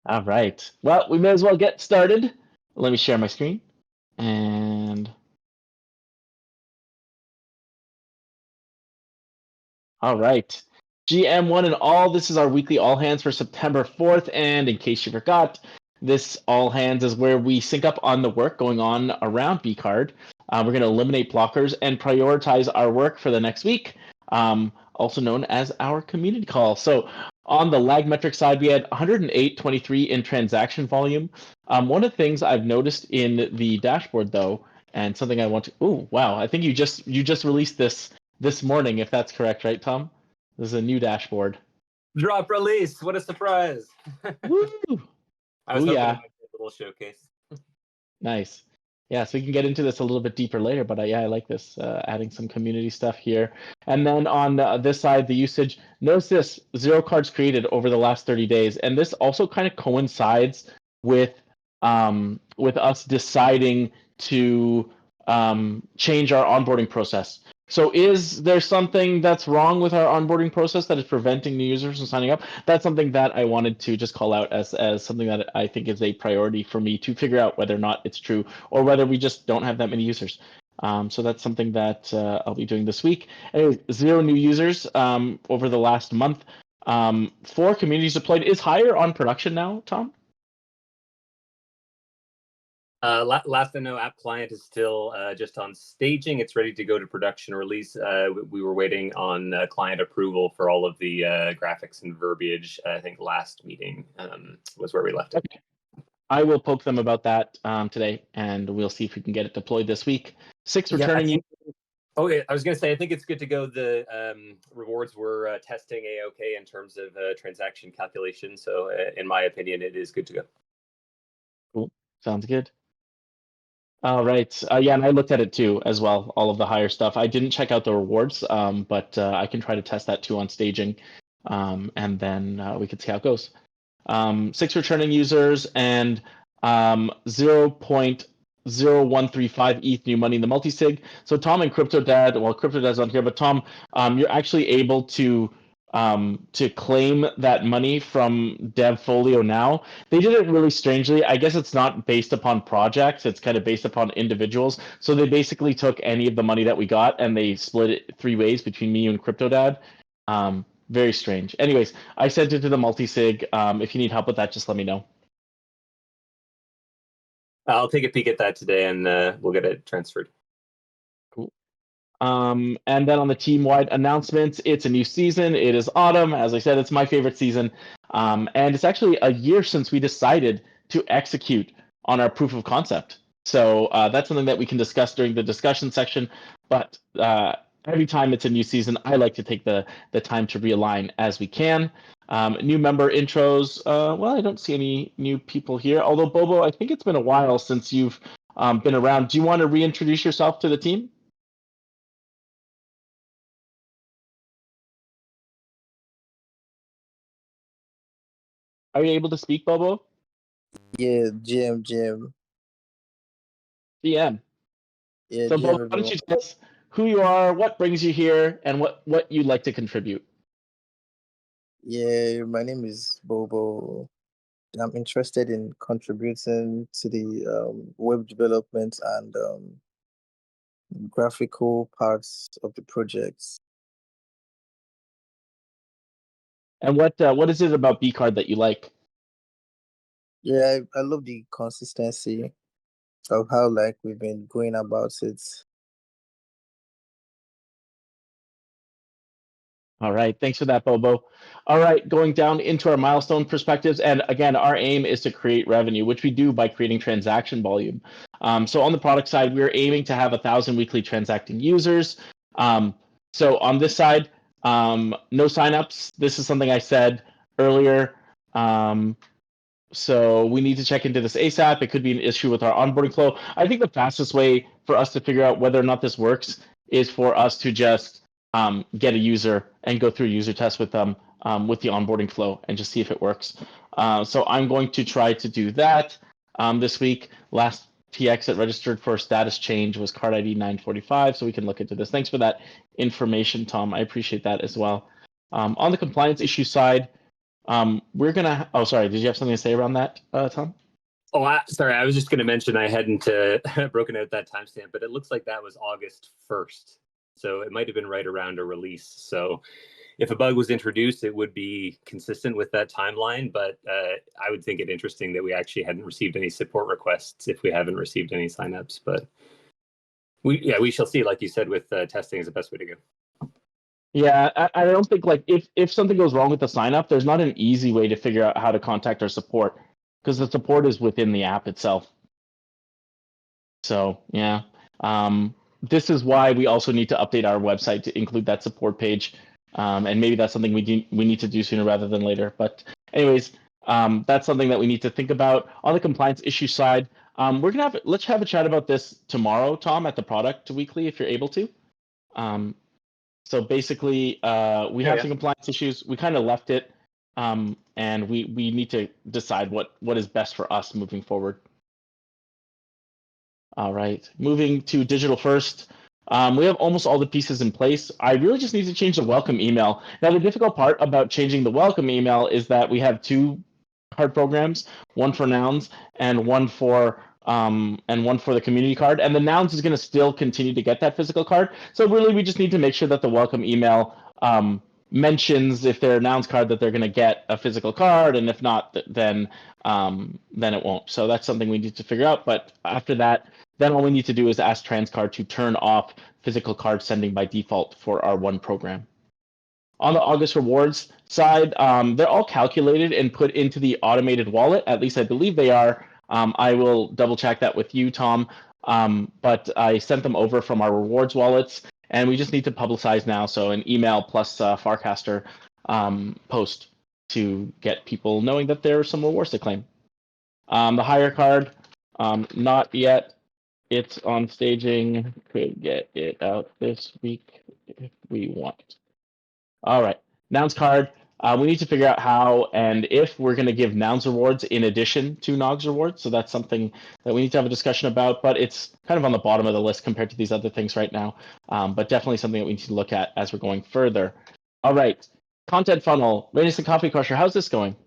All right. Well, we may as well get started. Let me share my screen. And all right. GM1 and all, this is our weekly all hands for September 4th. And in case you forgot, this all hands is where we sync up on the work going on around BCard. We're going to eliminate blockers and prioritize our work for the next week, also known as our community call. So on the lag metric side, we had 108.23 in transaction volume. One of the things I've noticed in the dashboard, though, and something I want to, oh wow, I think you just released this morning, if that's correct, right, Tom? This is a new dashboard. Drop release! What a surprise! Woo! I was hoping yeah. it might be a little showcase. Nice. Yeah, so we can get into this a little bit deeper later, but yeah, I like this, adding some community stuff here. And then on this side, the usage, notice this, 0 cards created over the last 30 days. And this also kind of coincides with us deciding to change our onboarding process. So is there something that's wrong with our onboarding process that is preventing new users from signing up? That's something that I wanted to just call out as something that I think is a priority for me to figure out whether or not it's true or whether we just don't have that many users. So that's something that I'll be doing this week. Anyway, 0 new users over the last month. 4 communities deployed is higher on production now, Tom? Last I know, App Client is still just on staging. It's ready to go to production release. We were waiting on client approval for all of the graphics and verbiage. I think last meeting was where we left it. Okay. I will poke them about that today, and we'll see if we can get it deployed this week. 6 returning. Okay, I was going to say, I think it's good to go. The rewards were testing A-OK in terms of transaction calculation. So in my opinion, it is good to go. Cool. Sounds good. All right. Yeah, and I looked at it too as well, all of the higher stuff. I didn't check out the rewards, but I can try to test that too on staging, and then we can see how it goes. 6 returning users and 0.0135 ETH new money in the multi-sig. So Tom and CryptoDad, well, CryptoDad's on here, but Tom, you're actually able to claim that money from DevFolio now. They did it really strangely. I guess it's not based upon projects. It's kind of based upon individuals. So they basically took any of the money that we got and they split it 3 ways between me and CryptoDad. Very strange. Anyways, I sent it to the multi-sig. If you need help with that, just let me know. I'll take a peek at that today and we'll get it transferred. Cool. And then on the team-wide announcements, it's a new season. It is autumn. As I said, it's my favorite season. And it's actually a year since we decided to execute on our proof of concept. So that's something that we can discuss during the discussion section. But every time it's a new season, I like to take the time to realign as we can. New member intros. Well, I don't see any new people here. Although, Bobo, I think it's been a while since you've been around. Do you want to reintroduce yourself to the team? Are you able to speak, Bobo? Yeah, GM. DM. Yeah, so, GM, Bobo, why don't you tell us who you are, what brings you here, and what you'd like to contribute? Yeah, my name is Bobo. I'm interested in contributing to the web development and graphical parts of the projects. And what is it about BCard that you like? Yeah, I love the consistency of how we've been going about it. All right, thanks for that, Bobo. All right, going down into our milestone perspectives, and again, our aim is to create revenue, which we do by creating transaction volume. So on the product side, we're aiming to have 1,000 weekly transacting users. So on this side, no signups. This is something I said earlier. So we need to check into this ASAP. It could be an issue with our onboarding flow. I think the fastest way for us to figure out whether or not this works is for us to just get a user and go through a user test with them with the onboarding flow and just see if it works. So I'm going to try to do that this week. Last TX that registered for status change was card ID 945, so we can look into this. Thanks for that information, Tom. I appreciate that as well. On the compliance issue side, We're gonna. Oh, sorry. Did you have something to say around that, Tom? Oh, sorry. I was just going to mention I hadn't broken out that timestamp, but it looks like that was August 1st. So it might have been right around a release. So if a bug was introduced, it would be consistent with that timeline. But I would think it interesting that we actually hadn't received any support requests if we haven't received any signups. But we shall see. Like you said, with testing is the best way to go. Yeah, I don't think like if something goes wrong with the sign up, there's not an easy way to figure out how to contact our support because the support is within the app itself. So yeah, this is why we also need to update our website to include that support page, and maybe that's something we need to do sooner rather than later. But anyways, that's something that we need to think about on the compliance issue side. Let's have a chat about this tomorrow, Tom, at the Product Weekly if you're able to. So basically, we have some compliance issues. We kind of left it, and we need to decide what is best for us moving forward. All right, moving to digital first. We have almost all the pieces in place. I really just need to change the welcome email. Now, the difficult part about changing the welcome email is that we have two card programs, one for nouns and one for the community card. And the nouns is going to still continue to get that physical card. So really, we just need to make sure that the welcome email mentions if they're a nouns card that they're going to get a physical card, and if not, then it won't. So that's something we need to figure out. But after that, then all we need to do is ask Transcard to turn off physical card sending by default for our one program. On the August rewards side, they're all calculated and put into the automated wallet. At least I believe they are. I will double check that with you, Tom. But I sent them over from our rewards wallets, and we just need to publicize now. So an email plus Farcaster post to get people knowing that there are some rewards to claim. The hire card, not yet. It's on staging. Could get it out this week if we want. All right, nouns card. We need to figure out how and if we're going to give nouns rewards in addition to NOGS rewards. So that's something that we need to have a discussion about, but it's kind of on the bottom of the list compared to these other things right now. But definitely something that we need to look at as we're going further. All right, content funnel. Rainus and Coffee Crusher, how's this going?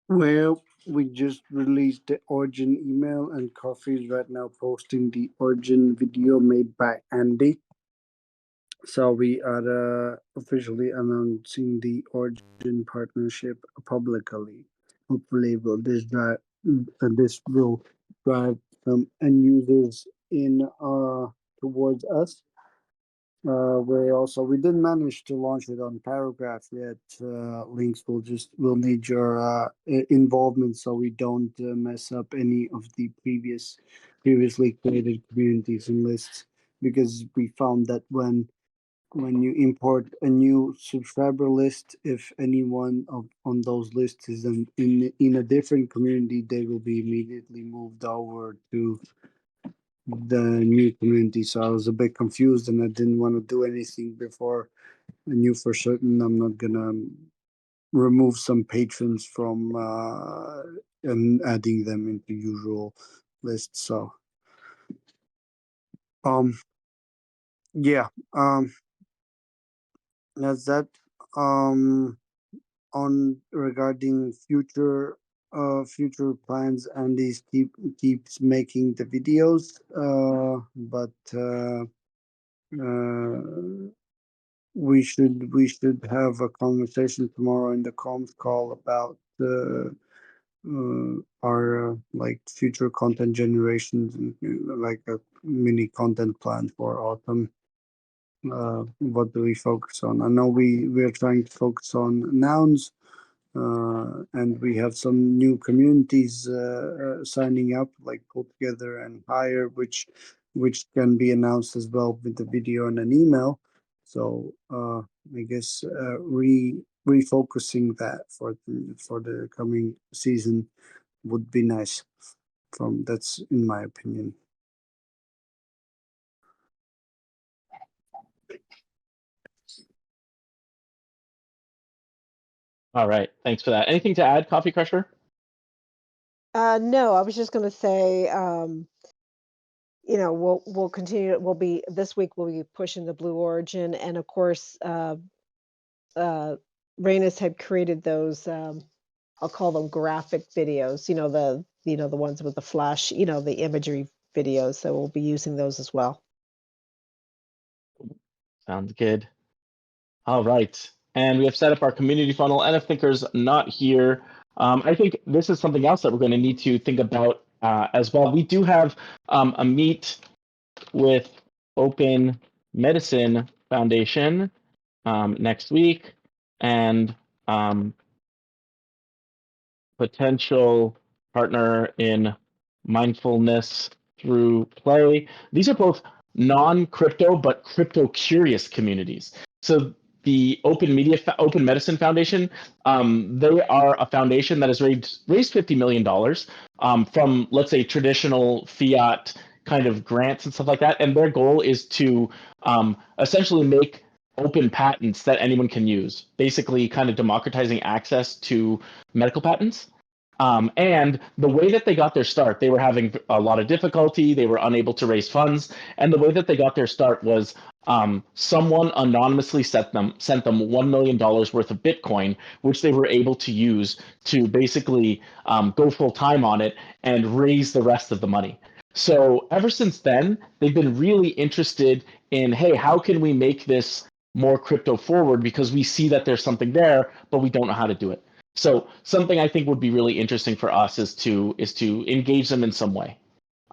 Well, we just released the Origin email, and Coffee is right now posting the Origin video made by Andy. So we are officially announcing the Origin partnership publicly. Hopefully, this will drive some end users in towards us. We didn't manage to launch it on Paragraph yet. Links will need your involvement so we don't mess up any of the previously created communities and lists, because we found that when you import a new subscriber list, if anyone on those lists is in a different community, they will be immediately moved over to the new community. So I was a bit confused, and I didn't want to do anything before I knew for certain I'm not gonna remove some patrons from and adding them into usual lists. So yeah, that's that. On regarding future plans, and these keeps making the videos, but we should have a conversation tomorrow in the comms call about our like future content generations, and like a mini content plan for autumn. What do we focus on? I know we are trying to focus on nouns, and we have some new communities signing up, like Pull Together and Hire, which can be announced as well with the video and an email. So I guess refocusing that for the coming season would be nice. That's in my opinion. All right, thanks for that. Anything to add, Coffee Crusher? No, I was just going to say we'll continue. This week we'll be pushing the Blue Origin, and of course, Rainus had created those. I'll call them graphic videos. The ones with the flash. The imagery videos. So we'll be using those as well. Sounds good. All right. And we have set up our community funnel. And if Thinker's not here, I think this is something else that we're going to need to think about as well. We do have a meet with Open Medicine Foundation next week, and potential partner in mindfulness through play. These are both non-crypto but crypto curious communities. So the Open Medicine Foundation, they are a foundation that has raised $50 million from, let's say, traditional fiat kind of grants and stuff like that. And their goal is to essentially make open patents that anyone can use, basically kind of democratizing access to medical patents. And the way that they got their start, they were having a lot of difficulty. They were unable to raise funds. And the way that they got their start was someone anonymously sent them $1 million worth of Bitcoin, which they were able to use to basically go full time on it and raise the rest of the money. So ever since then, they've been really interested in, hey, how can we make this more crypto forward? Because we see that there's something there, but we don't know how to do it. So something I think would be really interesting for us is to engage them in some way.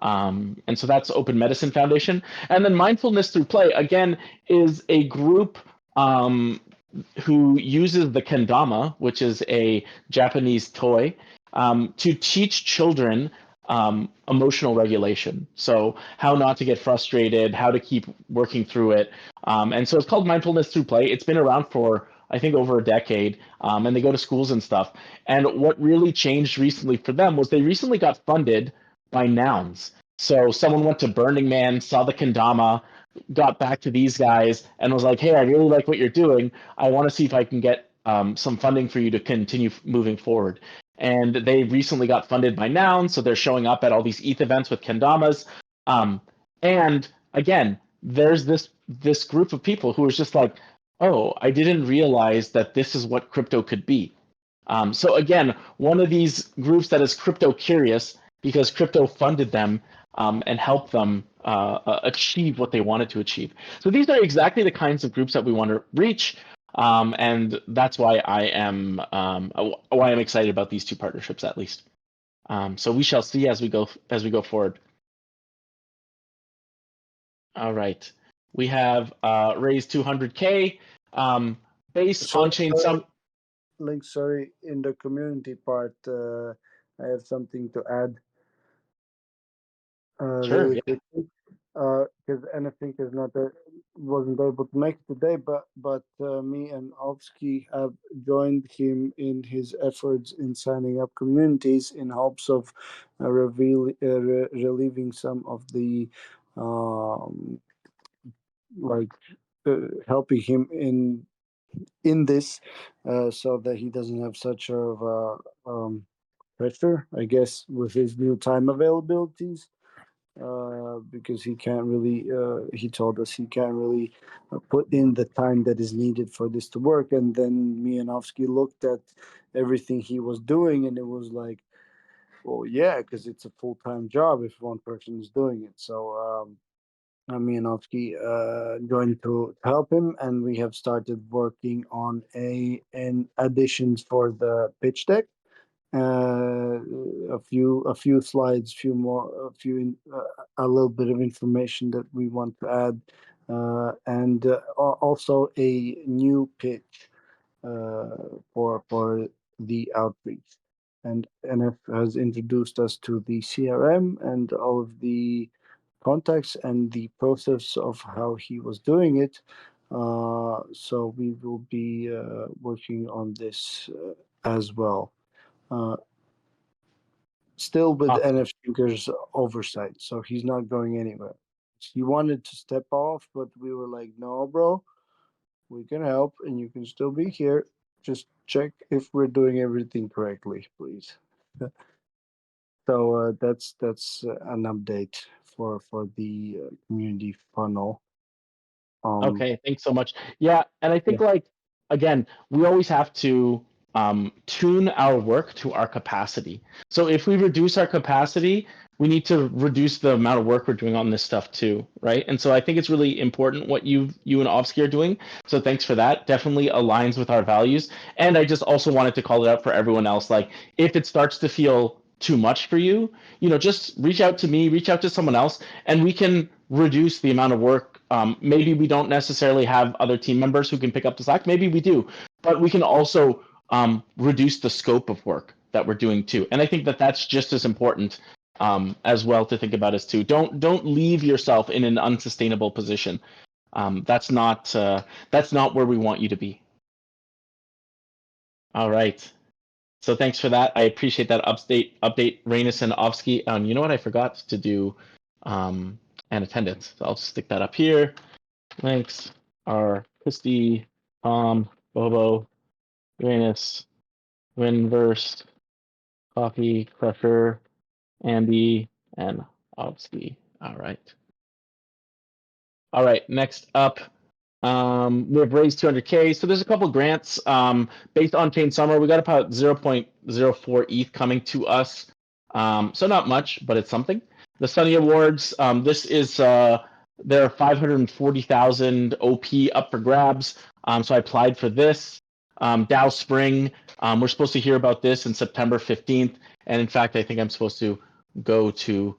And so that's Open Medicine Foundation. And then Mindfulness Through Play, again, is a group who uses the kendama, which is a Japanese toy, to teach children emotional regulation. So how not to get frustrated, how to keep working through it. And so it's called Mindfulness Through Play. It's been around for, I think, over a decade, and they go to schools and stuff. And what really changed recently for them was they recently got funded by Nouns. So someone went to Burning Man, saw the kendama, got back to these guys, and was like, hey, I really like what you're doing. I want to see if I can get some funding for you to continue moving forward. And they recently got funded by Nouns, so they're showing up at all these ETH events with kendamas. And again, there's this group of people who is just like, oh, I didn't realize that this is what crypto could be. So again, one of these groups that is crypto curious because crypto funded them and helped them achieve what they wanted to achieve. So these are exactly the kinds of groups that we want to reach. And that's why I'm excited about these two partnerships, at least. So we shall see as we go forward. All right, we have raised 200K. Base on-chain sum. Link, sorry, in the community part, I have something to add. Sure. Really Yeah. quickly, because anything is not wasn't able to make it today, but me and Ovsky have joined him in his efforts in signing up communities in hopes of relieving some of the helping him in this, so that he doesn't have such of pressure, I guess, with his new time availabilities. Because he can't really, he told us he can't really put in the time that is needed for this to work. And then me and Ovsky looked at everything he was doing, and it was like, well, yeah, because it's a full-time job if one person is doing it. So me and Ovsky joined to help him, and we have started working on an additions for the pitch deck. A few slides, a little bit of information that we want to add, and also a new pitch for the outreach. And NF has introduced us to the CRM and all of the contacts and the process of how he was doing it. So we will be working on this as well. Still with NF Thinker's oversight, so he's not going anywhere. He wanted to step off, but we were like, no, bro, we can help and you can still be here. Just check if we're doing everything correctly, please. So that's an update for the community funnel. Okay, thanks so much. Yeah, and I think Yeah. like again, we always have to tune our work to our capacity. So if we reduce our capacity, we need to reduce the amount of work we're doing on this stuff too, right? And so I think it's really important what you and Ovsky are doing. So thanks for that. Definitely aligns with our values. And I just also wanted to call it out for everyone else. Like if it starts to feel too much for you, just reach out to me, reach out to someone else, and we can reduce the amount of work. Maybe we don't necessarily have other team members who can pick up the slack. Maybe we do, but we can also reduce the scope of work that we're doing too. And I think that that's just as important as well to think about as too. Don't leave yourself in an unsustainable position. That's not where we want you to be. All right. So thanks for that. I appreciate that update, Rainus and Ovsky. You know what? I forgot to do an attendance. So I'll just stick that up here. Links are Christy, Tom, Bobo, Rainus, Winverse, Coffee, Crusher, Andy, and Ovsky. All right. All right. Next up, we have raised 200K. So there's a couple grants based on Chain Summer. We got about 0.04 ETH coming to us. So not much, but it's something. The Sunny Awards. This is there are 540,000 OP up for grabs. So I applied for this. DAO Spring. We're supposed to hear about this in September 15th. And in fact, I think I'm supposed to go to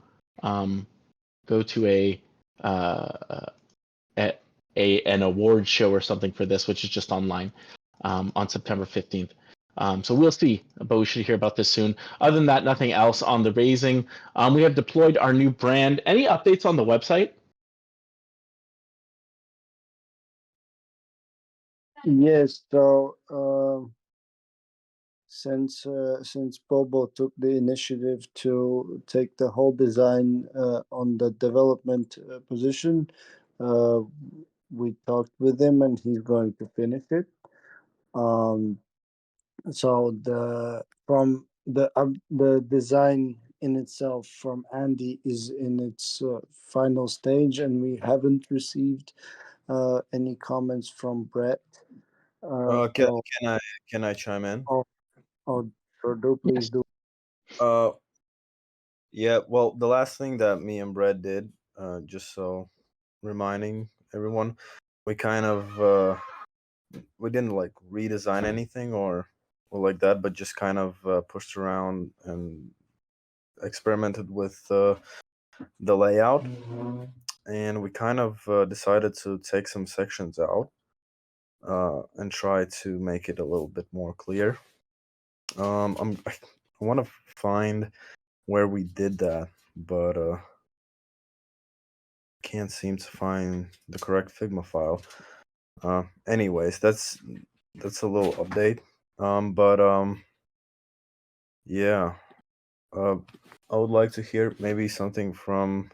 an award show or something for this, which is just online on September 15th. So we'll see, but we should hear about this soon. Other than that, nothing else on the raising. We have deployed our new brand. Any updates on the website? Yes. So since Bobo took the initiative to take the whole design on the development position, we talked with him and he's going to finish it. So the design in itself from Andy is in its final stage, and we haven't received any comments from Brett. Can I chime in? Oh, sure, please do. Yeah. Well, the last thing that me and Brett did, just so reminding everyone, we kind of we didn't like redesign anything or like that, but just kind of pushed around and experimented with the layout, and we kind of decided to take some sections out and try to make it a little bit more clear. I want to find where we did that, but can't seem to find the correct Figma file. Anyways, that's a little update. Yeah. I would like to hear maybe something from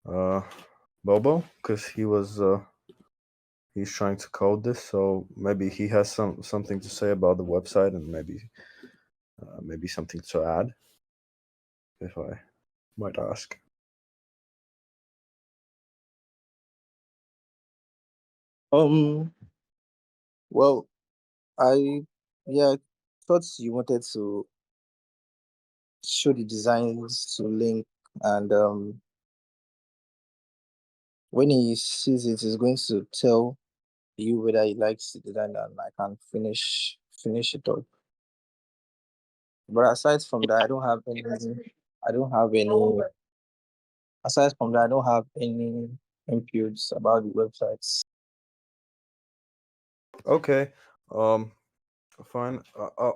Bobo, because he's trying to code this, so maybe he has something to say about the website, and maybe something to add, if I might ask. Well, I thought you wanted to show the designs to Link, and when he sees it, he's going to tell you whether he likes the design, and I can finish it up. But aside from that, I don't have any. Aside from that, I don't have any inputs about the websites. Okay. Fine.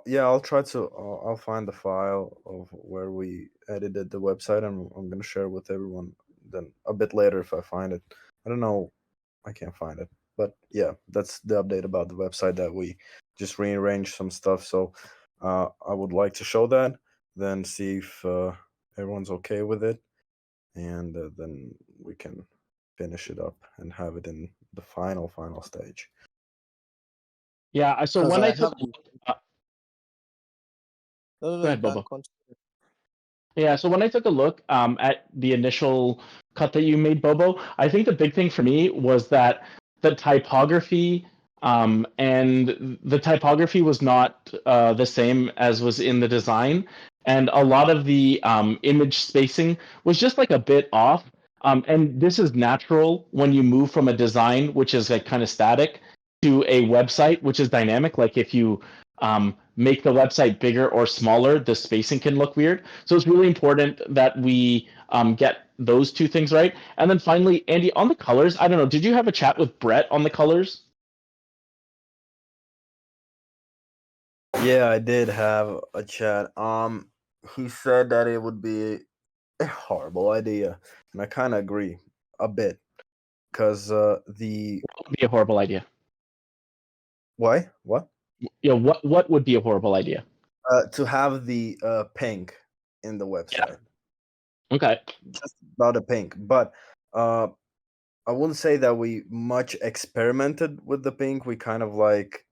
Yeah, I'll try to. I'll find the file of where we edited the website, and I'm gonna share with everyone then a bit later if I find it. I don't know. I can't find it, but yeah, that's the update about the website, that we just rearranged some stuff. So I would like to show that, then see if everyone's okay with it, and then we can finish it up and have it in the final stage. Yeah. So Because when I I took have go ahead, Bobo. Yeah, so when I took a look at the initial cut that you made, Bobo, I think the big thing for me was that the typography and the typography was not the same as was in the design, and a lot of the image spacing was just like a bit off. And this is natural when you move from a design which is like kind of static to a website which is dynamic. Like if you make the website bigger or smaller, the spacing can look weird. So it's really important that we get those two things right. And then finally, Andy, on the colors, I don't know, did you have a chat with Brett on the colors? Yeah, I did have a chat. He said that it would be a horrible idea, and I kind of agree a bit, because the It would be a horrible idea. why what Yeah, what would be a horrible idea? to have the pink in the website, Okay. just about the pink, but I wouldn't say that we much experimented with the pink. We kind of like,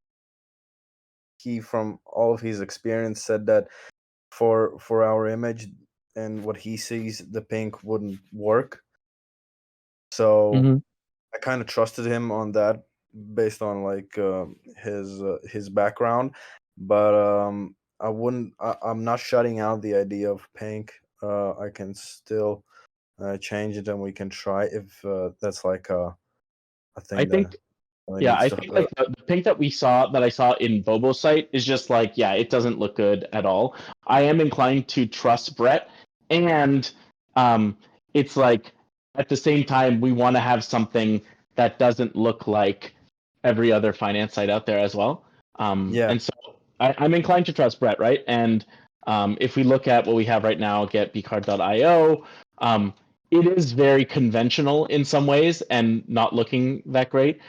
he from all of his experience said that for our image and what he sees, the pink wouldn't work. So Mhm. I kind of trusted him on that based on like his background, but I'm not shutting out the idea of pink. I can still change it, and we can try if that's like a I thing think that really Yeah, needs I to. think like the pink that I saw in Bobo's site is just like, yeah, it doesn't look good at all. I am inclined to trust Brett, and um, it's like at the same time we want to have something that doesn't look like every other finance site out there as well. Yeah, And so I'm inclined to trust Brett, right? And if we look at what we have right now, get bcard.io, it is very conventional in some ways and not looking that great.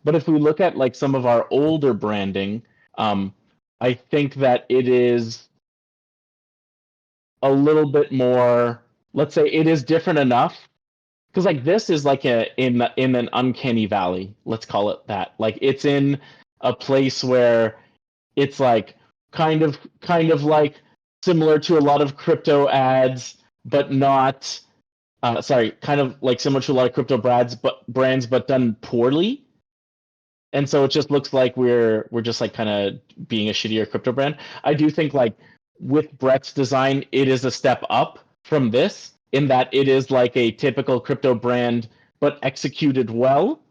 But if we look at like some of our older branding, I think that it is a little bit more. Let's say it is different enough because like this is like in an uncanny valley. Let's call it that. Like it's in a place where it's like kind of like similar to a lot of crypto ads, but not. Sorry, kind of like similar to a lot of crypto brands, but done poorly. And so it just looks like we're just like kind of being a shittier crypto brand. I do think like with Brett's design, it is a step up from this in that it is like a typical crypto brand but executed well.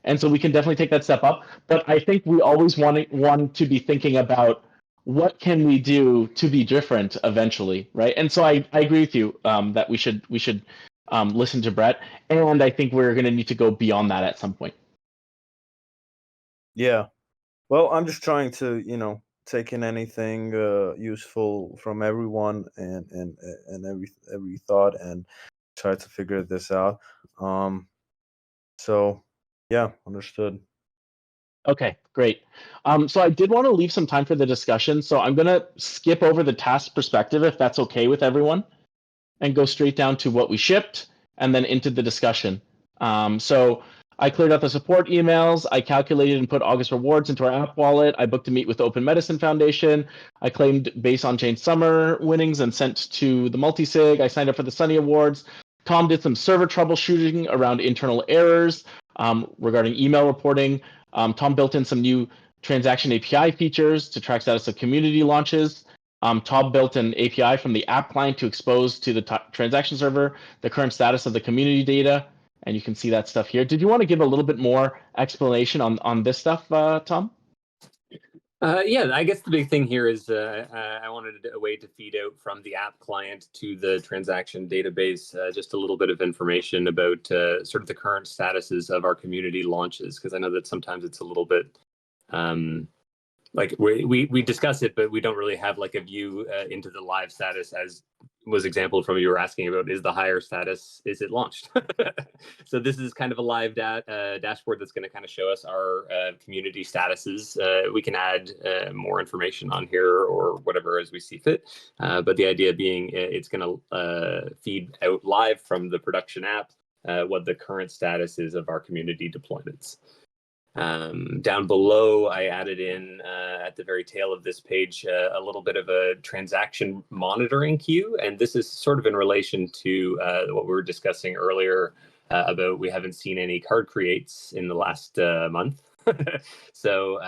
And so we can definitely take that step up. But I think we always want to be thinking about what can we do to be different eventually, right? And so I agree with you that we should listen to Brett, and I think we're going to need to go beyond that at some point. yeah. Well, I'm just trying to, take in anything useful from everyone, and every thought, and try to figure this out. So yeah, understood. Okay, great. So I did want to leave some time for the discussion, so I'm going to skip over the task perspective if that's okay with everyone, and go straight down to what we shipped and then into the discussion. So I cleared out the support emails. I calculated and put August rewards into our app wallet. I booked a meet with the Open Medicine Foundation. I claimed base on chain summer winnings and sent to the multisig. I signed up for the Sunny Awards. Tom did some server troubleshooting around internal errors regarding email reporting. Tom built in some new transaction API features to track status of community launches. Tom built an API from the app client to expose to the transaction server the current status of the community data, and you can see that stuff here. Did you want to give a little bit more explanation on this stuff, Tom? Yeah, I guess the big thing here is I wanted a way to feed out from the app client to the transaction database just a little bit of information about sort of the current statuses of our community launches, because I know that sometimes it's a little bit like we discuss it, but we don't really have like a view into the live status, as was example from you were asking about, is the higher status, is it launched? So this is kind of a live dashboard that's going to kind of show us our community statuses. We can add more information on here or whatever as we see fit. But the idea being it's going to feed out live from the production app what the current status is of our community deployments. Down below, I added in at the very tail of this page a little bit of a transaction monitoring queue, and this is sort of in relation to what we were discussing earlier about we haven't seen any card creates in the last month. So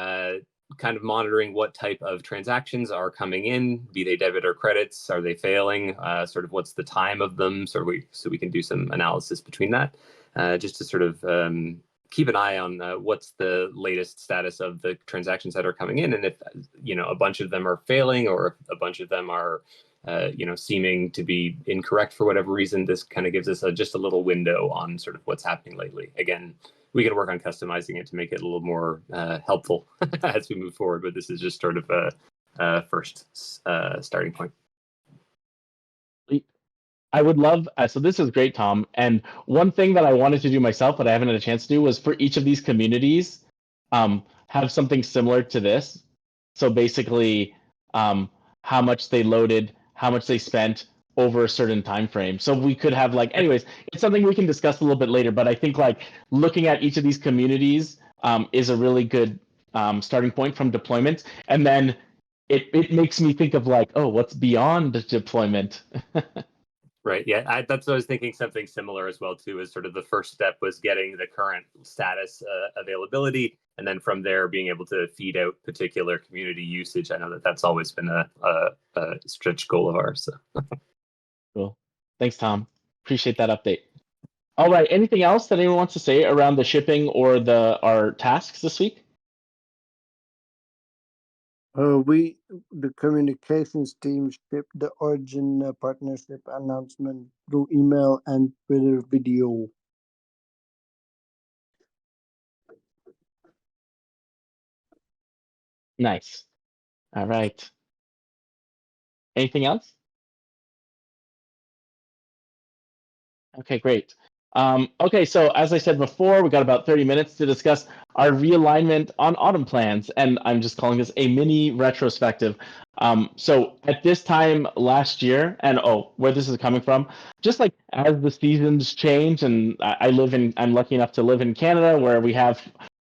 kind of monitoring what type of transactions are coming in, be they debit or credits, are they failing, sort of what's the time of them, so we can do some analysis between that, just to sort of keep an eye on what's the latest status of the transactions that are coming in, and if a bunch of them are failing or if a bunch of them are seeming to be incorrect for whatever reason. This kind of gives us just a little window on sort of what's happening lately. Again, we can work on customizing it to make it a little more helpful as we move forward, but this is just sort of a first starting point. I would love, so this is great, Tom. And one thing that I wanted to do myself, but I haven't had a chance to do, was for each of these communities, have something similar to this. So basically, how much they loaded, how much they spent over a certain time frame. So we could have anyways, it's something we can discuss a little bit later, but I think looking at each of these communities is a really good starting point from deployment. And then it makes me think of what's beyond deployment? Right. Yeah, that's what I was thinking. Something similar as well too. Is sort of the first step was getting the current status availability, and then from there being able to feed out particular community usage. I know that's always been a stretch goal of ours. So. Cool. Thanks, Tom. Appreciate that update. All right. Anything else that anyone wants to say around the shipping or our tasks this week? The communications team shipped the Origin partnership announcement through email and Twitter video. Nice. All right. Anything else? Okay, great. Okay, so as I said before, we got about 30 minutes to discuss our realignment on autumn plans, and I'm just calling this a mini retrospective. So at this time last year, and where this is coming from, just as the seasons change, and I'm lucky enough to live in Canada where we have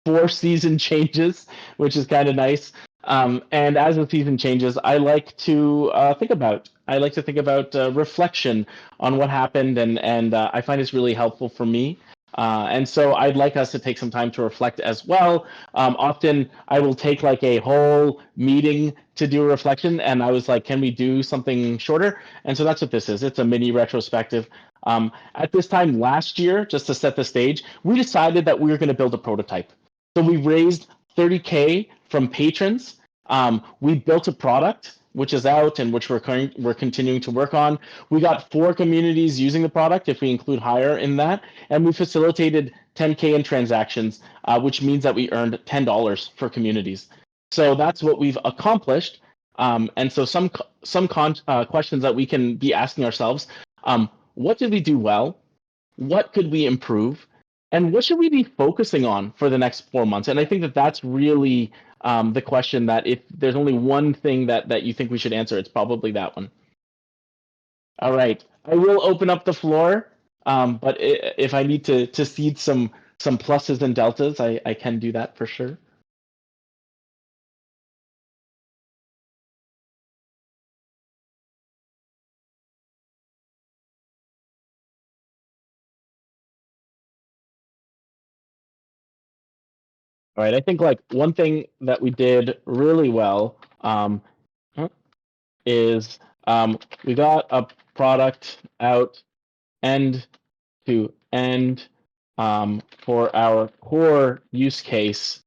4 season changes, which is kind of nice. And as the season changes, I like to think about reflection on what happened, and I find it's really helpful for me. And so I'd like us to take some time to reflect as well. Often I will take a whole meeting to do a reflection, and I was like, can we do something shorter? And so that's what this is. It's a mini retrospective. At this time last year, just to set the stage, we decided that we were going to build a prototype. So we raised $30K from patrons. We built a product which is out and which we're continuing to work on. We got 4 communities using the product if we include higher in that, and we facilitated 10K in transactions, which means that we earned $10 for communities. So that's what we've accomplished. And so some questions that we can be asking ourselves: what did we do well? What could we improve? And what should we be focusing on for the next 4 months? And I think that that's really the question, that if there's only one thing that you think we should answer, it's probably that one. All right. I will open up the floor, but if I need to seed some pluses and deltas, I can do that for sure. All right, I think one thing that we did really well is we got a product out end to end for our core use case.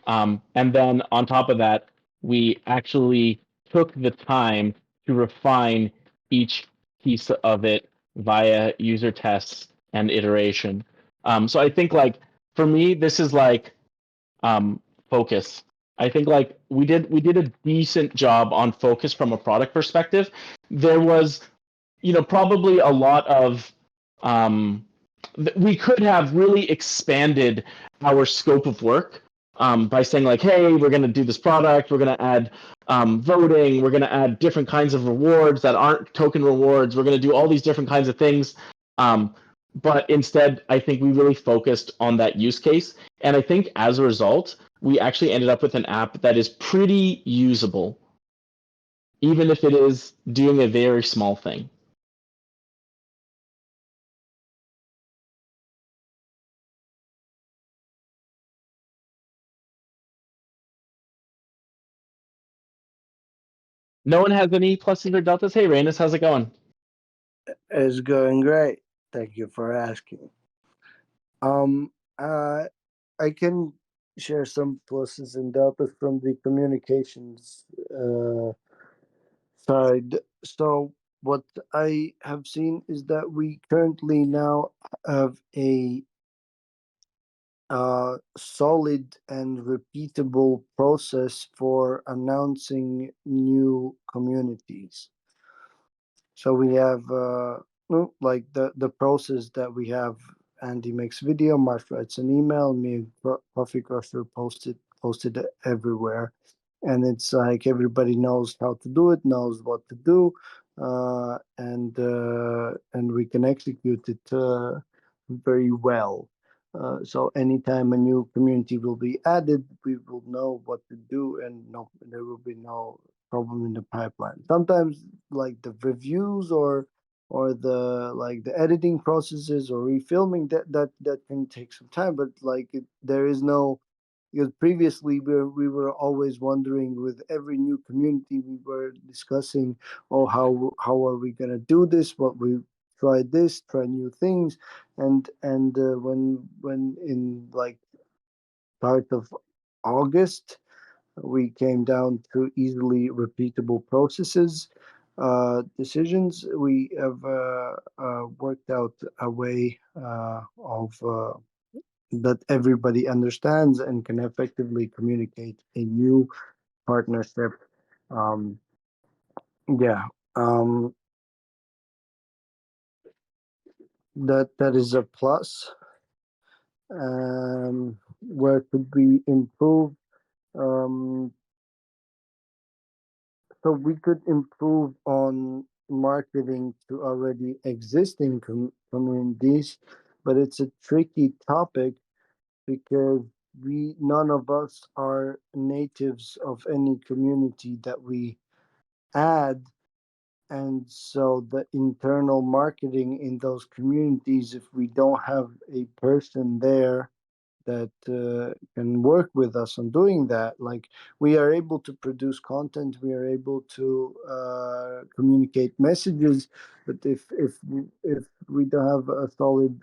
And then on top of that, we actually took the time to refine each piece of it via user tests and iteration. So I think for me, this is focus. I think we did a decent job on focus from a product perspective. There was, probably a lot of we could have really expanded our scope of work by saying hey, we're going to do this product, we're going to add voting, we're going to add different kinds of rewards that aren't token rewards, we're going to do all these different kinds of things. but instead, I think we really focused on that use case. And I think as a result, we actually ended up with an app that is pretty usable, even if it is doing a very small thing. No one has any pluses or deltas? Hey, Rainus, how's it going? It's going great. Thank you for asking. I can share some pluses and deltas from the communications side. So what I have seen is that we currently now have a solid and repeatable process for announcing new communities. So we have like the process that we have. Andy makes video, Marsh writes an email, me and Coffee Crusher posted it everywhere, and it's like everybody knows how to do it, knows what to do, and we can execute it very well. So anytime a new community will be added, we will know what to do, and no, there will be no problem in the pipeline. Sometimes like the reviews or the like the editing processes or refilming that can take some time, but like there is no, because previously we were always wondering with every new community we were discussing, oh, how are we going to do this, what we try new things, and when in like part of August we came down to easily repeatable processes, decisions. We have worked out a way of that everybody understands and can effectively communicate a new partnership. Um, yeah, um, that is a plus. Where could we improve? Um, So we could improve on marketing to already existing communities, but it's a tricky topic because we none of us are natives of any community that we add, and so the internal marketing in those communities, if we don't have a person there that can work with us on doing that, like we are able to produce content, we are able to communicate messages, but if we don't have a solid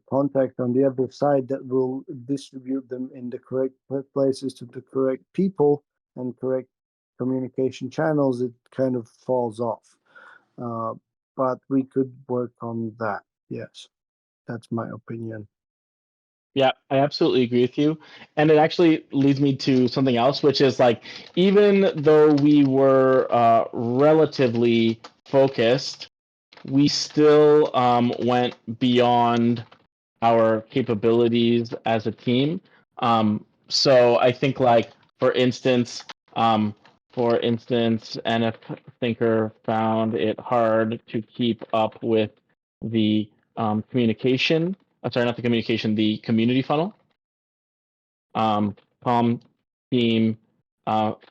contact on the other side that will distribute them in the correct places to the correct people and correct communication channels, it kind of falls off. But we could work on that. Yes, that's my opinion. Yeah, I absolutely agree with you. And it actually leads me to something else, which is like, even though we were relatively focused, we still went beyond our capabilities as a team. So I think, like, for instance, NF Thinker found it hard to keep up with the communication. Sorry, not the communication, the community funnel. Palm team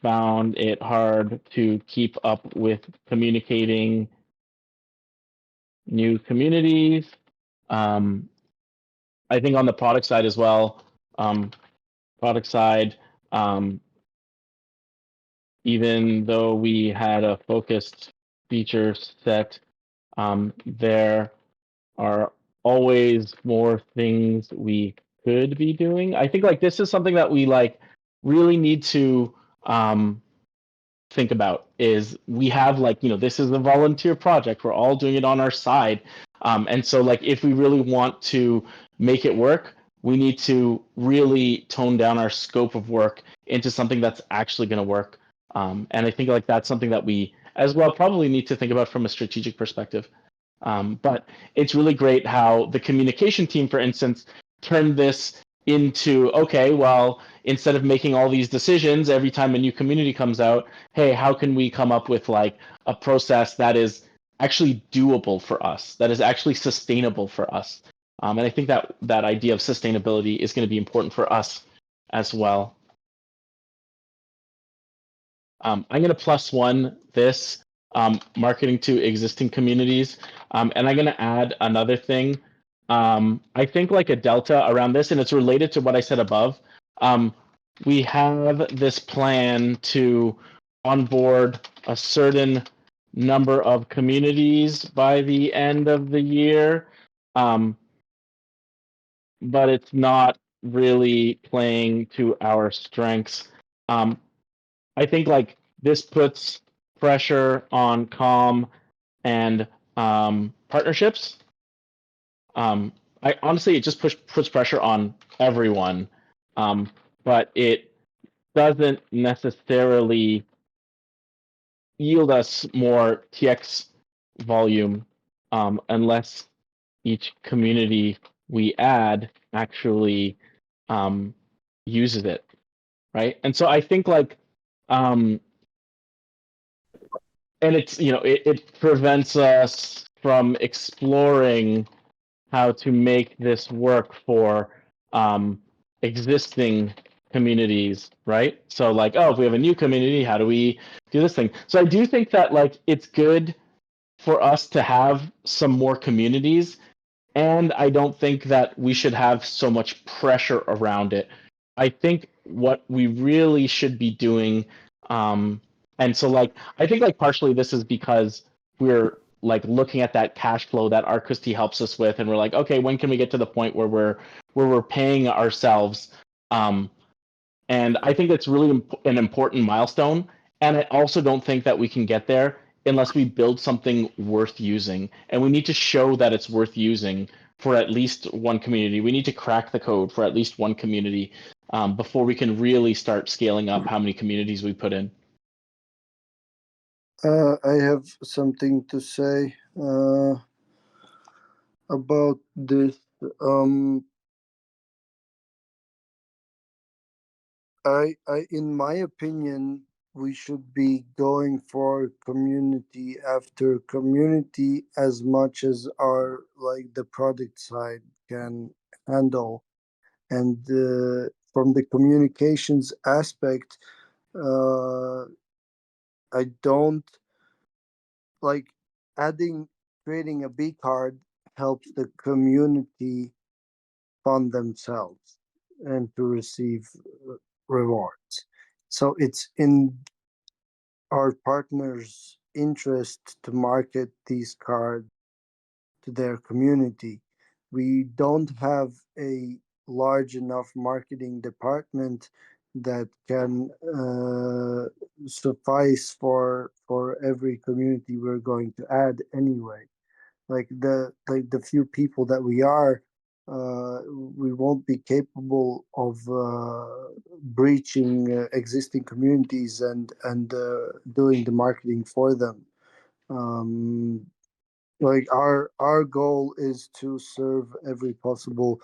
found it hard to keep up with communicating new communities. I think on the product side as well, product side, even though we had a focused feature set, there are always more things we could be doing. I think like this is something that we like really need to think about, is we have, like, you know, this is a volunteer project, we're all doing it on our side, and so like if we really want to make it work, we need to really tone down our scope of work into something that's actually going to work, and I think like that's something that we as well probably need to think about from a strategic perspective. But it's really great how the communication team, for instance, turned this into, okay, well, instead of making all these decisions every time a new community comes out, hey, how can we come up with like a process that is actually doable for us, that is actually sustainable for us. And I think that idea of sustainability is going to be important for us as well. I'm going to +1 this marketing to existing communities, and I'm going to add another thing. I think like a delta around this, and it's related to what I said above. We have this plan to onboard a certain number of communities by the end of the year, but it's not really playing to our strengths. I think like this puts pressure on comm and partnerships. I honestly, it just puts pressure on everyone, but it doesn't necessarily yield us more TX volume unless each community we add actually uses it, right? And so I think like, and it's, you know, it prevents us from exploring how to make this work for existing communities, right? So like, oh, if we have a new community, how do we do this thing? So I do think that like it's good for us to have some more communities, and I don't think that we should have so much pressure around it. I think what we really should be doing, and so like I think like partially this is because we're like looking at that cash flow that Arcusty helps us with, and we're like, okay, when can we get to the point where we're paying ourselves? And I think it's really an important milestone. And I also don't think that we can get there unless we build something worth using. And we need to show that it's worth using for at least one community. We need to crack the code for at least one community before we can really start scaling up how many communities we put in. I have something to say about this. In my opinion, we should be going for community after community as much as our like the product side can handle. And from the communications aspect, I don't like creating a BCard helps the community fund themselves and to receive rewards. So it's in our partners' interest to market these cards to their community. We don't have a large enough marketing department that can suffice for every community we're going to add anyway. Like the few people that we are, we won't be capable of breaching existing communities and doing the marketing for them. Like our goal is to serve every possible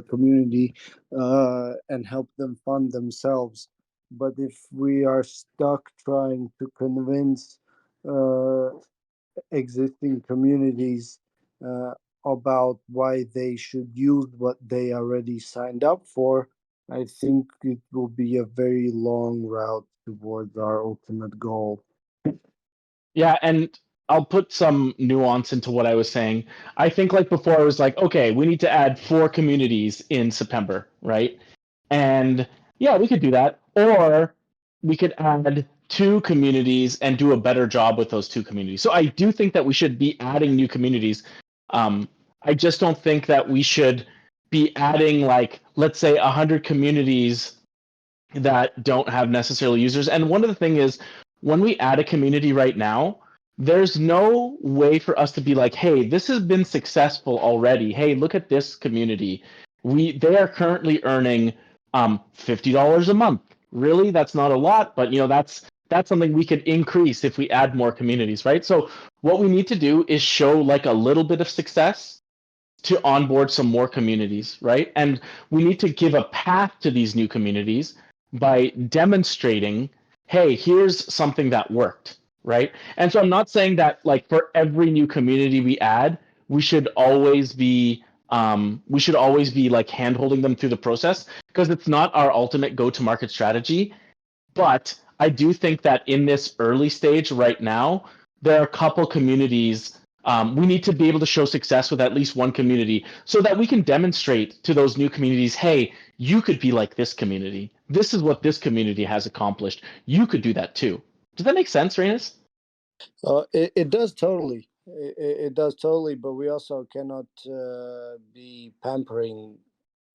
community and help them fund themselves. But if we are stuck trying to convince existing communities about why they should use what they already signed up for, I think it will be a very long route towards our ultimate goal. Yeah, and I'll put some nuance into what I was saying. I think like before I was like, okay, we need to add 4 communities in September, right? And yeah, we could do that. Or we could add 2 communities and do a better job with those 2 communities. So I do think that we should be adding new communities. I just don't think that we should be adding like, let's say 100 communities that don't have necessarily users. And one of the thing is, when we add a community right now, there's no way for us to be like, hey, this has been successful already. Hey, look at this community. They are currently earning $50 a month. Really? That's not a lot, but you know, that's something we could increase if we add more communities, right? So what we need to do is show like a little bit of success to onboard some more communities, right? And we need to give a path to these new communities by demonstrating, hey, here's something that worked. right? And so I'm not saying that like for every new community we add, we should always be like hand-holding them through the process, because it's not our ultimate go-to-market strategy. But I do think that in this early stage right now, there are a couple communities. We need to be able to show success with at least one community so that we can demonstrate to those new communities, hey, you could be like this community. This is what this community has accomplished. You could do that too. Does that make sense, Reynes? It does totally. It does totally, but we also cannot be pampering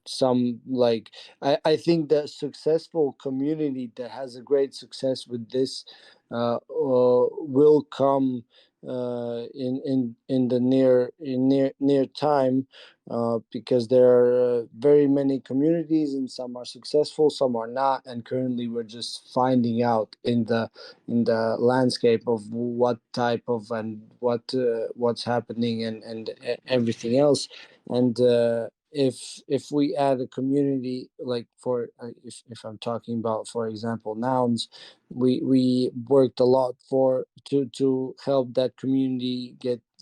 some, like, I think the successful community that has a great success with this will come in the near time, because there are very many communities, and some are successful, some are not, and currently we're just finding out in the landscape of what type of and what's happening, and everything else. And if we add a community, like for if I'm talking about, for example, nouns, we worked a lot to help that community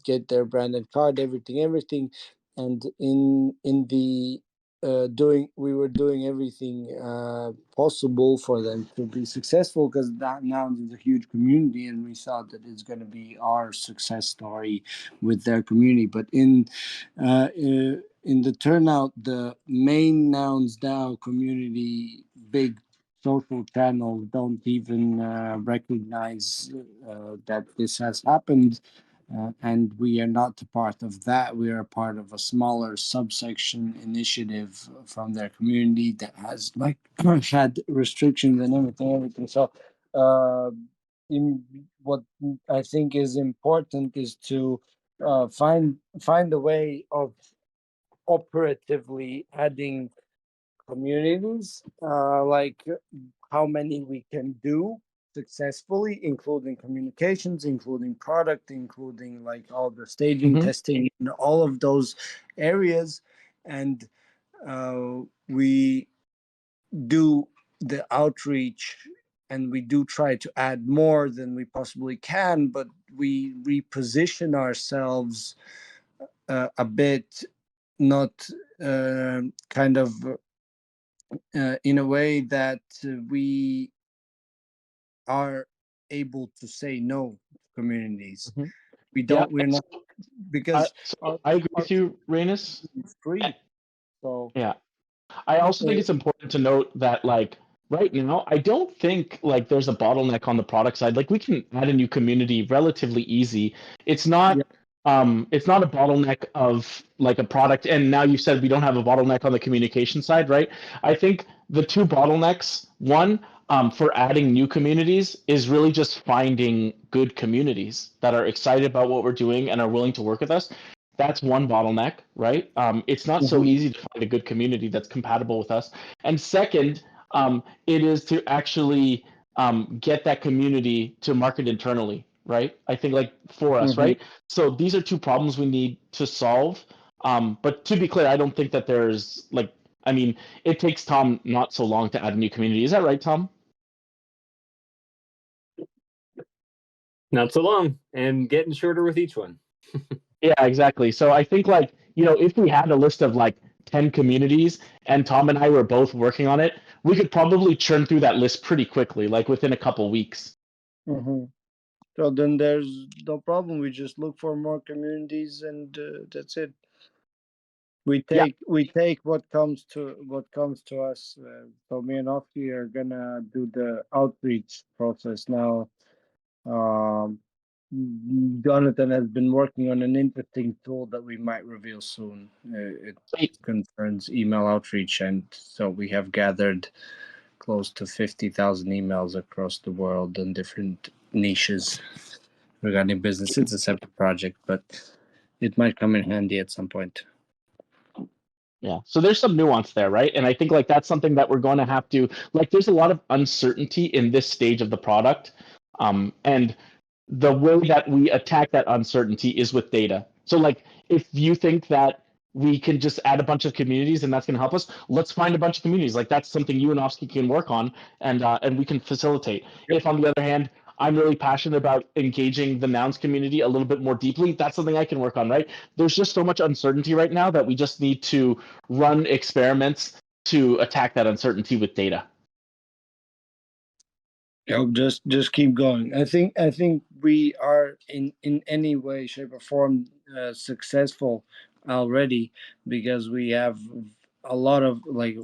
get their branded card, everything. And in the we were doing everything possible for them to be successful, because that nouns is a huge community, and we thought that it's going to be our success story with their community. But in the turnout, the main Nouns DAO community, big social channels don't even recognize that this has happened. And we are not a part of that. We are a part of a smaller subsection initiative from their community that has like had restrictions and everything. So, what I think is important is to find a way of operatively adding communities, like how many we can do successfully, including communications, including product, including like all the staging, testing, and all of those areas. And we do the outreach, and we do try to add more than we possibly can, but we reposition ourselves a bit, not kind of in a way that we are able to say no to communities. We don't. We're not, because I agree with you, Reynes. it's free. So yeah, I also think it's important to note that like right now, I don't think like there's a bottleneck on the product side. Like we can add a new community relatively easy. It's not it's not a bottleneck of like a product. And now you said we don't have a bottleneck on the communication side, right? I think the two bottlenecks, one, for adding new communities is really just finding good communities that are excited about what we're doing and are willing to work with us. That's one bottleneck, right? It's not so easy to find a good community that's compatible with us. And second, it is to actually get that community to market internally, right? I think like for us, right? So these are two problems we need to solve. But to be clear, I don't think that there's like, I mean, it takes Tom not so long to add a new community. Is that right, Tom? Not so long, and getting shorter with each one. Yeah, exactly. So I think like, you know, if we had a list of like 10 communities and Tom and I were both working on it, we could probably churn through that list pretty quickly, like within a couple weeks. So then there's no problem. We just look for more communities, and that's it. We take what comes to us. So me and Oski are gonna do the outreach process now. Jonathan has been working on an interesting tool that we might reveal soon. It concerns email outreach, and so we have gathered close to 50,000 emails across the world in different niches regarding business. It's a separate project, but it might come in handy at some point. Yeah. So there's some nuance there, right? And I think like that's something that we're going to have to like. There's a lot of uncertainty in this stage of the product, and the way that we attack that uncertainty is with data. So like, if you think that we can just add a bunch of communities and that's going to help us, let's find a bunch of communities. Like that's something you and Oski can work on, and we can facilitate. If on the other hand, I'm really passionate about engaging the nouns community a little bit more deeply. That's something I can work on, right? There's just so much uncertainty right now that we just need to run experiments to attack that uncertainty with data. Just keep going. I think we are in any way, shape, or form successful already, because we have a lot of, like,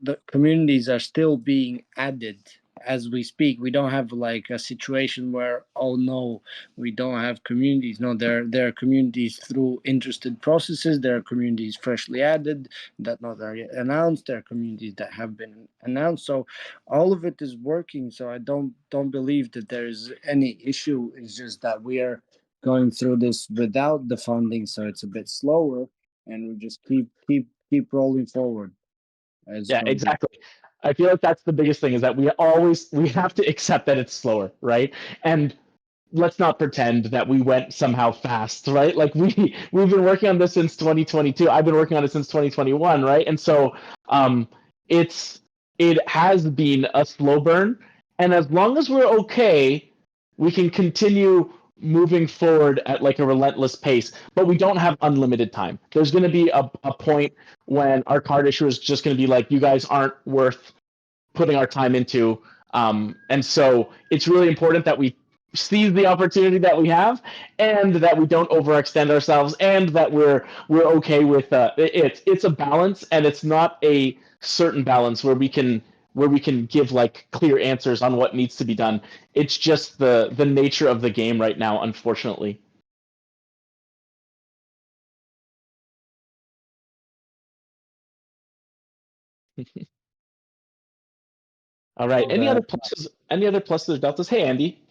the communities are still being added as we speak. We don't have like a situation where, oh no, we don't have communities. No, there are communities through interested processes. There are communities freshly added that not are yet announced. There are communities that have been announced. So all of it is working. So I don't believe that there is any issue. It's just that we are going through this without the funding, so it's a bit slower, and we just keep rolling forward. Yeah, exactly. I feel like that's the biggest thing, is that we have to accept that it's slower, right? And let's not pretend that we went somehow fast, right? Like we've been working on this since 2022. I've been working on it since 2021, right? And so it has been a slow burn, and as long as we're okay, we can continue moving forward at like a relentless pace, but we don't have unlimited time. There's going to be a point when our card issuer is just going to be like, you guys aren't worth putting our time into. And so it's really important that we seize the opportunity that we have, and that we don't overextend ourselves, and that we're okay with it's a balance, and it's not a certain balance where we can give like clear answers on what needs to be done. It's just the nature of the game right now, unfortunately. All right. Any other pluses? Any other pluses or deltas? Hey, Andy.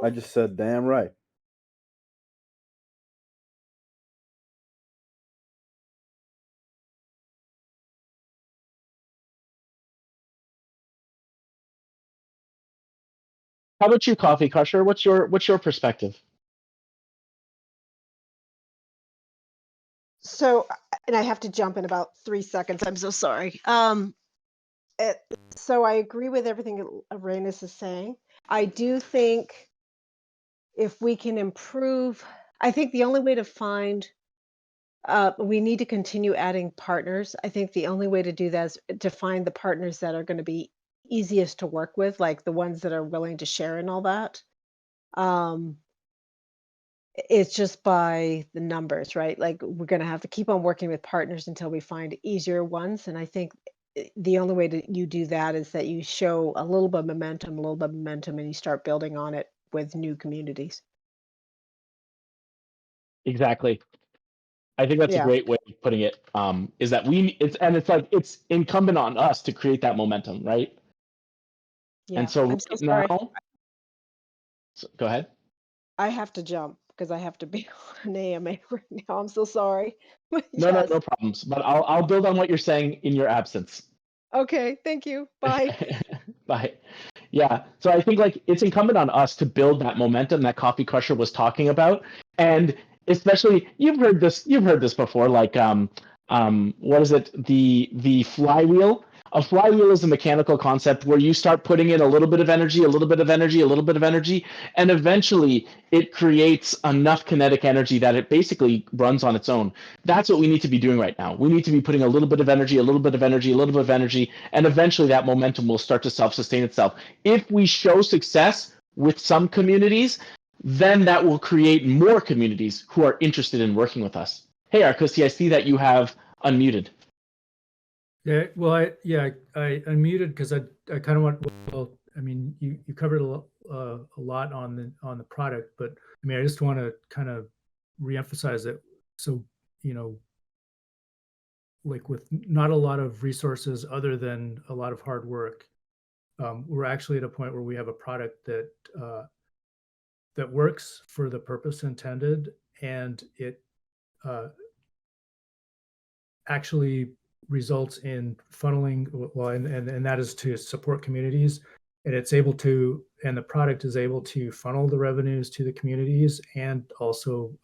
I just said, damn right. How about you, Coffee Crusher? What's your perspective? So, and I have to jump in about 3 seconds. I'm so sorry. So I agree with everything Arenas is saying. I do think if we can improve, I think the only way to find, we need to continue adding partners. I think the only way to do that is to find the partners that are going to be easiest to work with, like the ones that are willing to share and all that. It's just by the numbers, right? Like we're going to have to keep on working with partners until we find easier ones. And I think the only way that you do that is that you show a little bit of momentum, and you start building on it with new communities. Exactly. I think that's a Yeah. great way of putting it. Is that it's incumbent on us to create that momentum, right? Yeah. And so I'm right so sorry. now, go ahead. I have to jump because I have to be on an AMA right now. I'm so sorry. No, Yes. no problems. But I'll build on what you're saying in your absence. Okay. Thank you. Bye. Bye. Yeah. So I think like it's incumbent on us to build that momentum that Coffee Crusher was talking about, and especially you've heard this before. Like what is it? The flywheel. A flywheel is a mechanical concept where you start putting in a little bit of energy, a little bit of energy, a little bit of energy, and eventually it creates enough kinetic energy that it basically runs on its own. That's what we need to be doing right now. We need to be putting a little bit of energy, a little bit of energy, a little bit of energy, and eventually that momentum will start to self-sustain itself. If we show success with some communities, then that will create more communities who are interested in working with us. Hey, Arkusi, I see that you have unmuted. Yeah, well, I unmuted because I kind of want. Well, I mean, you covered a lot on the product, but I mean, I just want to kind of reemphasize it. So like with not a lot of resources other than a lot of hard work, we're actually at a point where we have a product that works for the purpose intended, and it actually results in funneling, well, and that is to support communities, and the product is able to funnel the revenues to the communities, and also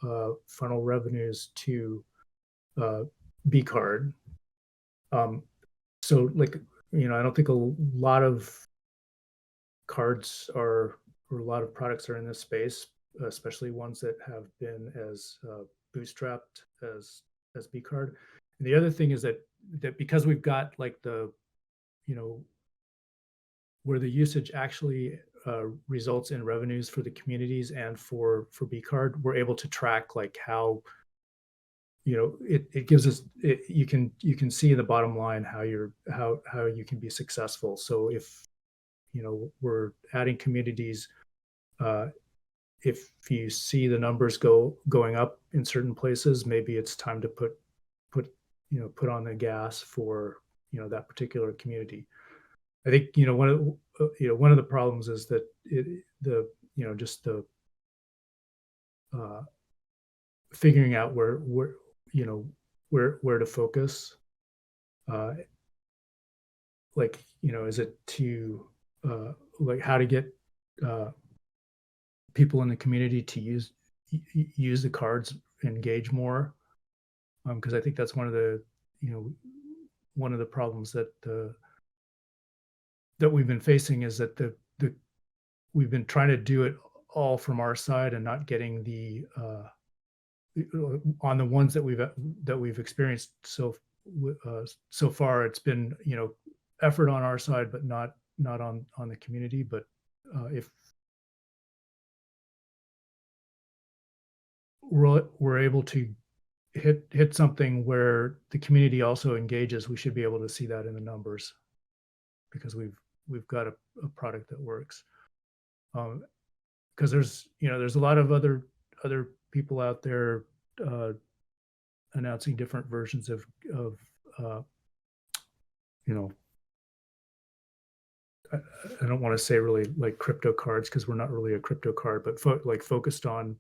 funnel revenues to BCard. So like, I don't think a lot of cards are or a lot of products are in this space, especially ones that have been as bootstrapped as BCard. And the other thing is that because we've got like the, you know, where the usage actually results in revenues for the communities and for BCard, we're able to track like how, you know, it gives us, you can see in the bottom line how you can be successful. So if, you know, we're adding communities, if you see the numbers going up in certain places, maybe it's time to put on the gas for, you know, that particular community. I think, you know, one of the problems is that figuring out where to focus. Like, you know, is it to like how to get people in the community to use the cards, engage more, because I think that's one of the problems that we've been facing, is that we've been trying to do it all from our side and not getting the on the ones that we've experienced so far. It's been, you know, effort on our side, but not on the community. But if we're able to hit something where the community also engages, we should be able to see that in the numbers, because we've got a product that works. Because there's a lot of other people out there announcing different versions of you know, I don't want to say really like crypto cards, because we're not really a crypto card, but focused on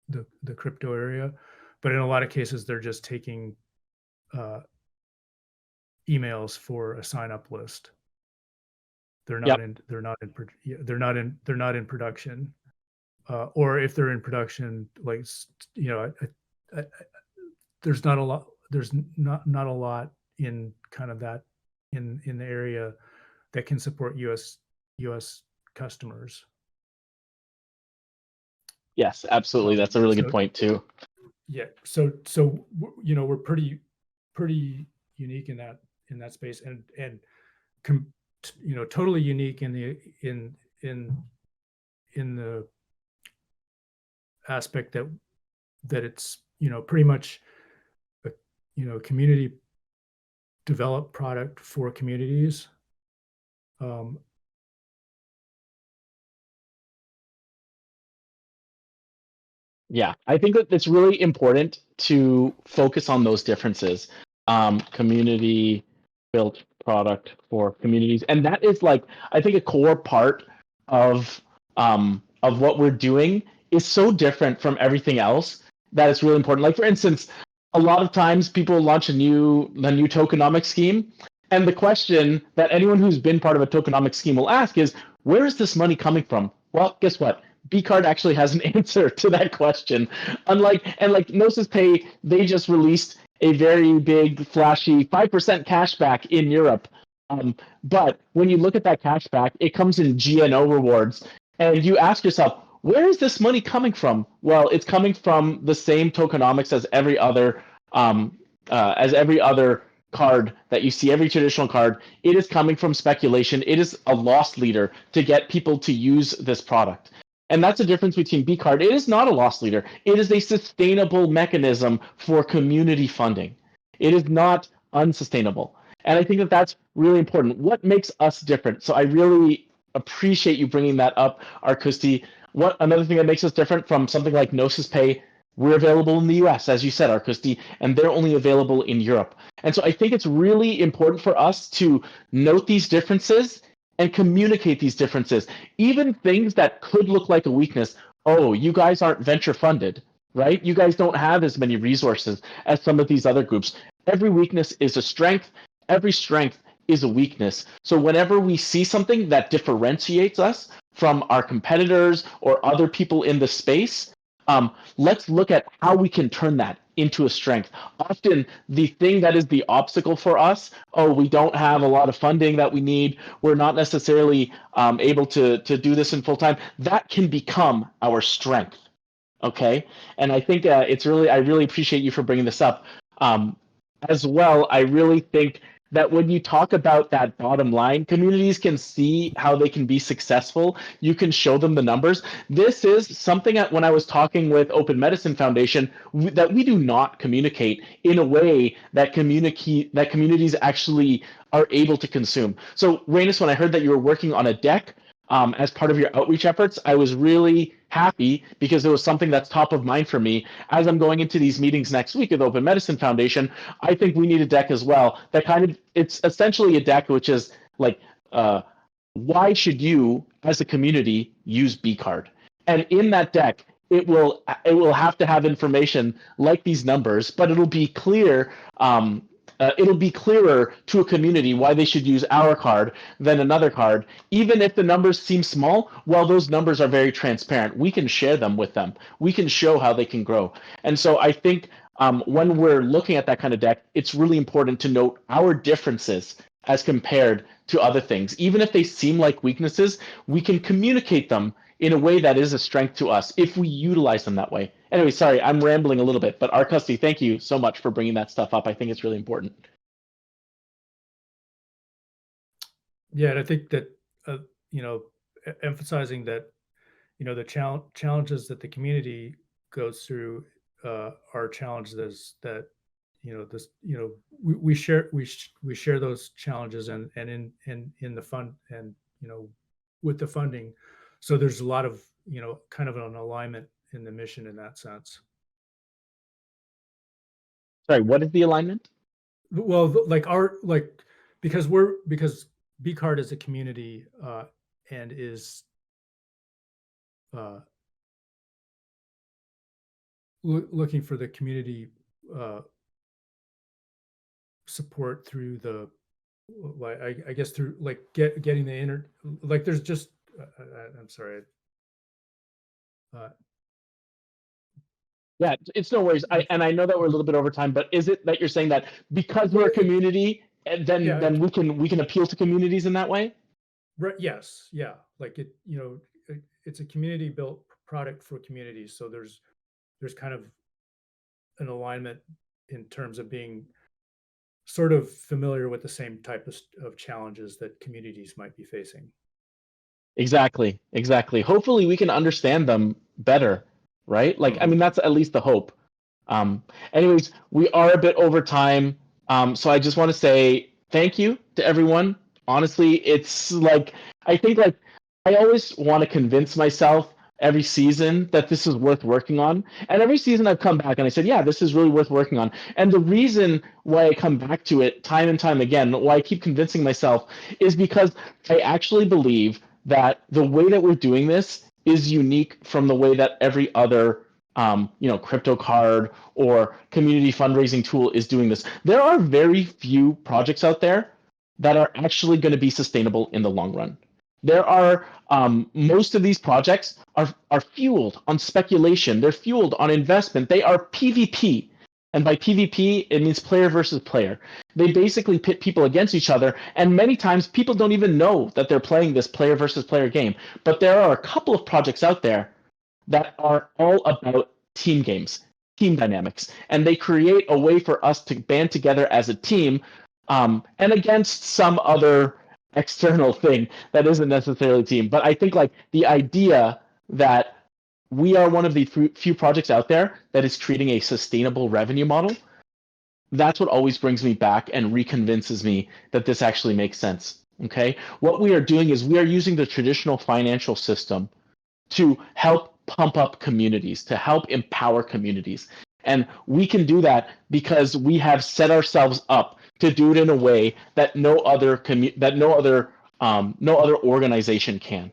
the crypto area. But in a lot of cases, they're just taking emails for a sign up list. They're not in production. Or if they're in production, like, you know, there's not a lot in kind of that in the area that can support US customers. Yes, absolutely. That's a really good point too. Yeah. So you know, we're pretty unique in that space, and you know, totally unique in the aspect that it's, you know, pretty much a, you know, community developed product for communities. Yeah, I think that it's really important to focus on those differences. Community built product for communities, and that is, like, I think a core part of what we're doing is so different from everything else that it's really important. Like, for instance, a lot of times people launch a new tokenomics scheme, and the question that anyone who's been part of a tokenomics scheme will ask is, where is this money coming from? Well, guess what? BCard actually has an answer to that question. Like Gnosis Pay, they just released a very big, flashy 5% cashback in Europe. But when you look at that cashback, it comes in GNO rewards, and you ask yourself, where is this money coming from? Well, it's coming from the same tokenomics as every other card that you see, every traditional card. It is coming from speculation. It is a loss leader to get people to use this product. And that's the difference between BCard. It is not a loss leader. It is a sustainable mechanism for community funding. It is not unsustainable. And I think that that's really important. What makes us different? So I really appreciate you bringing that up, Arkusti. Another thing that makes us different from something like Gnosis Pay, we're available in the US, as you said, Arkusti, and they're only available in Europe. And so I think it's really important for us to note these differences and communicate these differences. Even things that could look like a weakness. Oh, you guys aren't venture funded, right? You guys don't have as many resources as some of these other groups. Every weakness is a strength. Every strength is a weakness. So whenever we see something that differentiates us from our competitors or other people in the space, let's look at how we can turn that into a strength. Often the thing that is the obstacle for us, oh, we don't have a lot of funding that we need, we're not necessarily able to do this in full time, that can become our strength. Okay, and I think I really appreciate you for bringing this up. As well, I really think that when you talk about that bottom line, communities can see how they can be successful. You can show them the numbers. This is something that when I was talking with Open Medicine Foundation, that we do not communicate in a way that communities actually are able to consume. So, Rainus, when I heard that you were working on a deck as part of your outreach efforts, I was really happy because it was something that's top of mind for me. As I'm going into these meetings next week with Open Medicine Foundation, I think we need a deck as well. It's essentially a deck which is like, why should you as a community use BCard? And in that deck, it will have to have information like these numbers, but it'll be clear. It'll be clearer to a community why they should use our card than another card, even if the numbers seem small. Well, those numbers are very transparent. We can share them with them. We can show how they can grow. And so I think when we're looking at that kind of deck, it's really important to note our differences as compared to other things. Even if they seem like weaknesses, we can communicate them in a way that is a strength to us if we utilize them that way. Anyway, sorry, I'm rambling a little bit, but Arcusty, thank you so much for bringing that stuff up. I think it's really important. Yeah, and I think that, emphasizing that, the challenges that the community goes through are challenges that, we share those challenges and in the fund and, with the funding. So there's a lot of, kind of an alignment in the mission in that sense. Sorry, what is the alignment? Well, because BCard is a community and is looking for the community support through the, I guess through getting the there's just I'm sorry. Yeah, it's no worries. I know that we're a little bit over time, but is it that you're saying that because we're a community, then we can appeal to communities in that way? Right. Yes. Yeah. It's a community built product for communities. So there's kind of an alignment in terms of being sort of familiar with the same type of challenges that communities might be facing. Exactly. Hopefully we can understand them better, right? I mean, that's at least the hope. Anyways, we are a bit over time. So I just want to say thank you to everyone. Honestly, it's I think I always want to convince myself every season that this is worth working on. And every season I've come back and I said, yeah, this is really worth working on. And the reason why I come back to it time and time again, why I keep convincing myself, is because I actually believe that the way that we're doing this is unique from the way that every other crypto card or community fundraising tool is doing this. There are very few projects out there that are actually going to be sustainable in the long run. There are most of these projects are fueled on speculation. They're fueled on investment. They are PvP. And by PvP, it means player versus player. They basically pit people against each other. And many times people don't even know that they're playing this player versus player game. But there are a couple of projects out there that are all about team games, team dynamics. And they create a way for us to band together as a team and against some other external thing that isn't necessarily a team. But I think the idea that we are one of the few projects out there that is creating a sustainable revenue model, that's what always brings me back and reconvinces me that this actually makes sense. Okay, what we are doing is we are using the traditional financial system to help pump up communities, to help empower communities. And we can do that because we have set ourselves up to do it in a way that no other organization can.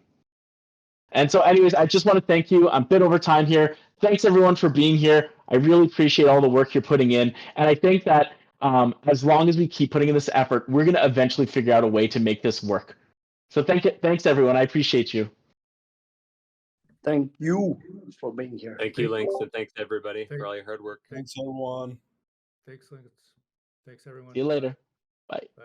And so anyways, I just want to thank you. I'm a bit over time here. Thanks everyone for being here. I really appreciate all the work you're putting in. And I think that as long as we keep putting in this effort, we're going to eventually figure out a way to make this work. So thanks everyone. I appreciate you. Thank you for being here. Thank you, Links, and thanks everybody Thank- for all your hard work. Thanks, everyone. Thanks, Links. Thanks, everyone. See you later. Bye. Bye.